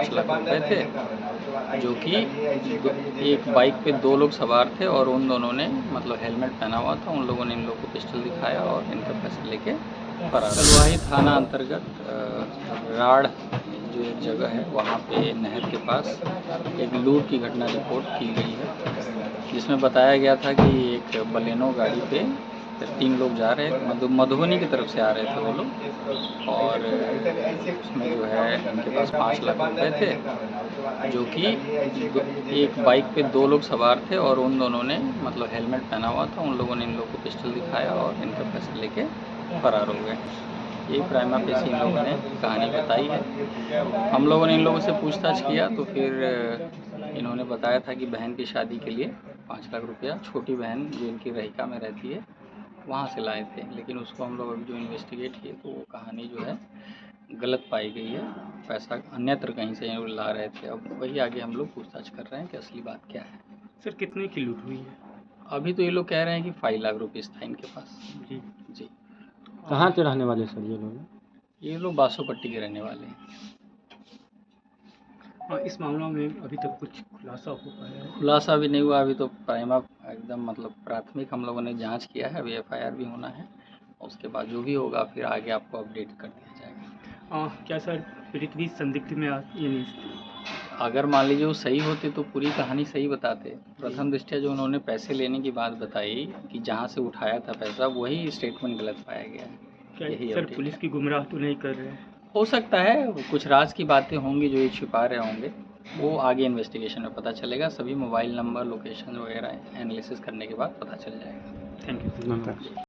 5 लाख रुपए थे, जो कि एक बाइक पे 2 लोग सवार थे और उन दोनों ने मतलब हेलमेट पहना हुआ था। उन लोगों ने इन लोगों को पिस्टल दिखाया और इनका पैसे लेके फरार। कलवाही थाना अंतर्गत राड़ जो एक जगह है वहाँ पे नहर के पास एक लूट की घटना रिपोर्ट की गई है, जिसमें बताया गया था कि एक बलेनो गाड़ी पे 3 लोग जा रहे थे, मधुबनी की तरफ से आ रहे थे वो लोग, और उसमें जो है इनके पास 5 लाख रुपए थे, जो कि एक बाइक पे 2 लोग सवार थे और उन दोनों ने मतलब हेलमेट पहना हुआ था। उन लोगों ने इन लोगों को पिस्टल दिखाया और इनका पैसे लेके फरार हो गए। यही प्राइमा फेसी इन लोगों ने कहानी बताई है। हम लोगों ने इन लोगों से पूछताछ किया तो फिर इन्होंने बताया था कि बहन की शादी के लिए 5 लाख रुपया, छोटी बहन जो इनकी रहिका में रहती है वहाँ से लाए थे, लेकिन उसको हम लोग अभी जो इन्वेस्टिगेट किए तो वो कहानी जो है गलत पाई गई है। पैसा अन्यत्र कहीं से ये ला रहे थे। अब वही आगे हम लोग पूछताछ कर रहे हैं कि असली बात क्या है। सर कितने की लूट हुई है? अभी तो ये लोग कह रहे हैं कि 5 लाख रुपीज़ था इनके पास। जी जी। कहाँ के रहने वाले सर ये लोग? ये लोग बासोपट्टी के रहने वाले हैं। इस मामले में अभी तक कुछ खुलासा हो पाया है? खुलासा अभी नहीं हुआ, अभी तो प्राइमा एकदम मतलब प्राथमिक हम लोगों ने जांच किया है। अभी एफआईआर भी होना है, उसके बाद जो भी होगा फिर आगे आपको अपडेट कर दिया जाएगा। क्या सर पीड़ित भी संदिग्ध में यानी अगर मान लीजिए वो सही होते तो पूरी कहानी सही बताते। प्रथम दृष्टया जो उन्होंने पैसे लेने की बात बताई कि जहाँ से उठाया था पैसा, वही स्टेटमेंट गलत पाया गया है। क्या यही सर अपडेट पुलिस है। की गुमराह तो नहीं कर रहे हैं? हो सकता है कुछ राज की बातें होंगी जो ये छिपा रहे होंगे, वो आगे इन्वेस्टिगेशन में पता चलेगा। सभी मोबाइल नंबर, लोकेशन वगैरह एनालिसिस करने के बाद पता चल जाएगा। Thank you. धन्यवाद।